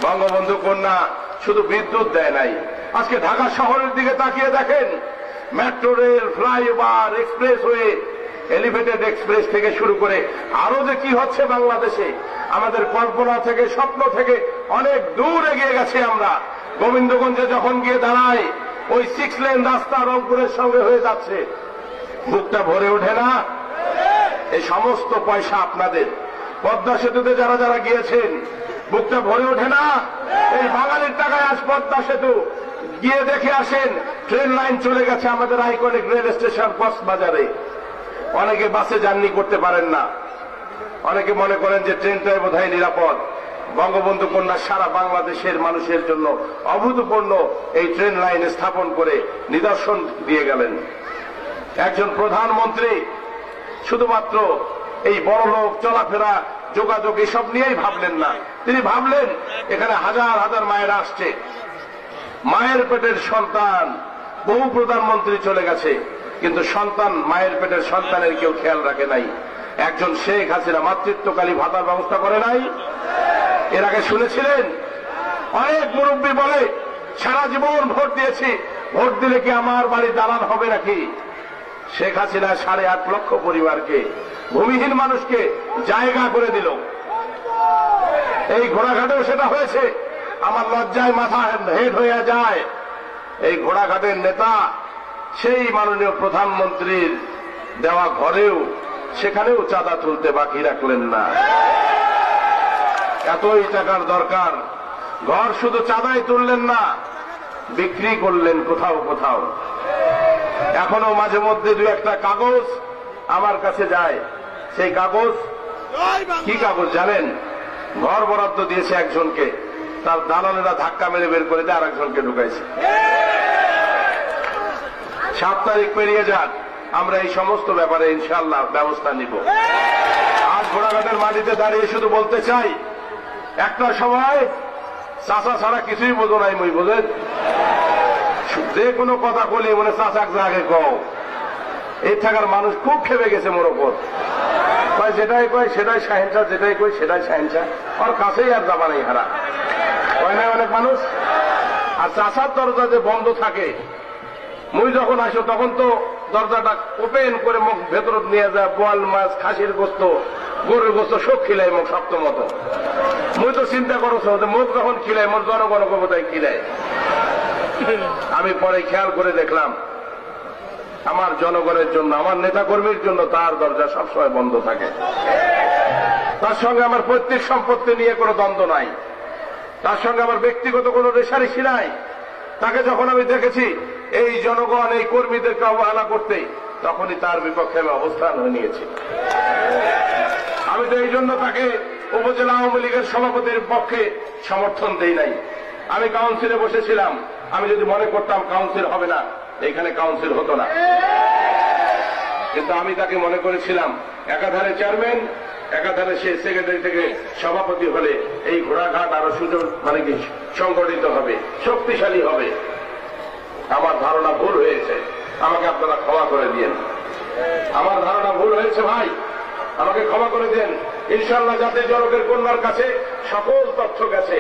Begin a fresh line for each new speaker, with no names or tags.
বঙ্গবন্ধু কন্যা শুধু বিদ্যুৎ দেয় নাই, আজকে ঢাকা শহরের দিকে তাকিয়ে দেখেন, metro rail, flyover, expressway, elevated express থেকে শুরু করে আরো যে কি হচ্ছে বাংলাদেশে, আমাদের কল্পনা থেকে, স্বপ্ন থেকে অনেক দূর এগিয়ে গেছে আমরা। গোবিন্দগঞ্জে যখন গিয়ে দাঁড়াই, ওই 6 লেন রাস্তা রংপুরের সঙ্গে হয়ে যাচ্ছে, বুকটা ভরে ওঠে না? এই সমস্ত পয়সা আপনাদের। পদ্মা সেতুতে যারা যারা গিয়েছেন, বুকটা ভরে ওঠে না? এই বাঙালির টাকায় আজ পদ্মা সেতু, গিয়ে দেখে আসেন, ট্রেন লাইন চলে গেছে আমাদের আইকনিক রেল স্টেশন কক্সবাজারে। অনেকে বাসে জার্নি করতে পারেন না, অনেকে মনে করেন যে ট্রেনটাই বোধহয় নিরাপদ। বঙ্গবন্ধু কন্যা সারা বাংলাদেশের মানুষের জন্য অভূতপূর্ণ এই ট্রেন লাইন স্থাপন করে নিদর্শন দিয়ে গেলেন। একজন প্রধানমন্ত্রী শুধুমাত্র এই বড়লোক, চলাফেরা, যোগাযোগ এসব নিয়েই ভাবলেন না, তিনি ভাবলেন এখানে হাজার হাজার মায়েরা আসছে, মায়ের পেটের সন্তান। বহু প্রধানমন্ত্রী চলে গেছে, কিন্তু সন্তান, মায়ের পেটের সন্তানের কেউ খেয়াল রাখে নাই। একজন শেখ হাসিনা মাতৃত্বকালী ভাতার ব্যবস্থা করে নাই? এর আগে শুনেছিলেন? অনেক মুরব্বী বলে সারা জীবন ভোট দিয়েছি, ভোট দিলে কি আমার বাড়ি দালান হবে নাকি? শেখ হাসিনা 8.5 লক্ষ পরিবারকে, ভূমিহীন মানুষকে জায়গা করে দিল। এই ঘোড়াঘাটেও সেটা হয়েছে। আমার লজ্জায় মাথা হেড হয়ে যায়। এই ঘোড়াঘাটের নেতা সেই মাননীয় প্রধানমন্ত্রীর দেওয়া ঘরেও, সেখানেও চাঁদা তুলতে বাকি রাখলেন না। এতই টাকার দরকার, ঘর শুধু চাঁদাই তুললেন না, বিক্রি করলেন কোথাও কোথাও। এখনো মাঝে মধ্যে 2-1টা কাগজ আমার কাছে যায়। সেই কাগজ কি কাগজ জানেন? ঘর বরাদ্দ দিয়েছে একজনকে, তার দালালেরা ধাক্কা মেরে বের করে দিয়ে আরেকজনকে ঢুকাইছে। 7 তারিখ পেরিয়ে যাক, আমরা এই সমস্ত ব্যাপারে ইনশাআল্লাহ ব্যবস্থা নিব। আজ ঘোড়াঘাটের মাটিতে দাঁড়িয়ে শুধু বলতে চাই, একটা সময় চাচা ছাড়া কিছুই বোঝো নাই, মই বোঝেন, যে কোনো কথা বলি মনে চাচাক আগে কও। এই থাকার মানুষ খুব খেপে গেছে মোর ওপর, কয় যেটাই কয় সেটাই সাহেন্সা, যেটাই কয় সেটাই সাহেন্সা, ওর কাছেই আর যাবা নেই হারা, কয় নাই অনেক মানুষ। আর চাচার দরজা যে বন্ধ থাকে, মুই যখন আসো তখন তো দরজাটা ওপেন করে মুখ ভেতর নিয়ে যায়, বোয়াল মাছ, খাসির গোস্ত, গরুর গোস্ত সব খিলাই মুখ শক্ত মতো। মুই তো চিন্তা করছো যে মুখ যখন খিলাই, মোর জনগণ কোথায় খিলাই। আমি পরে খেয়াল করে দেখলাম, আমার জনগণের জন্য, আমার নেতা কর্মীর জন্য তার দরজা সবসময় বন্ধ থাকে। তার সঙ্গে আমার পৈতৃক সম্পত্তি নিয়ে কোনো দ্বন্দ্ব নাই, তার সঙ্গে আমার ব্যক্তিগত কোনো রেষারেষি নাই। তাকে যখন আমি দেখেছি এই জনগণ, এই কর্মীদেরকে অবহেলা করতে, তখনই তার বিপক্ষে আমি অবস্থান হয়ে নিয়েছি। আমি তো এই জন্য তাকে উপজেলা আওয়ামী লীগের সভাপতির পক্ষে সমর্থন দেই নাই। আমি কাউন্সিলে বসেছিলাম, আমি যদি মনে করতাম কাউন্সিল হবে না, এখানে কাউন্সিল হতো না। কিন্তু আমি তাকে মনে করেছিলাম একাধারে চেয়ারম্যান, একাধারে সে সেক্রেটারি থেকে সভাপতি হলে এই ঘোড়াঘাট আরো সুযোগ মানে কি সংগঠিত হবে, শক্তিশালী হবে। আমার ধারণা ভুল হয়েছে, আমাকে আপনারা ক্ষমা করে দিয়েন। আমার ধারণা ভুল হয়েছে ভাই, আমাকে ক্ষমা করে দেন। ইনশাআল্লাহ জাতীয় জনকের কন্যার কাছে সকল তথ্য গেছে।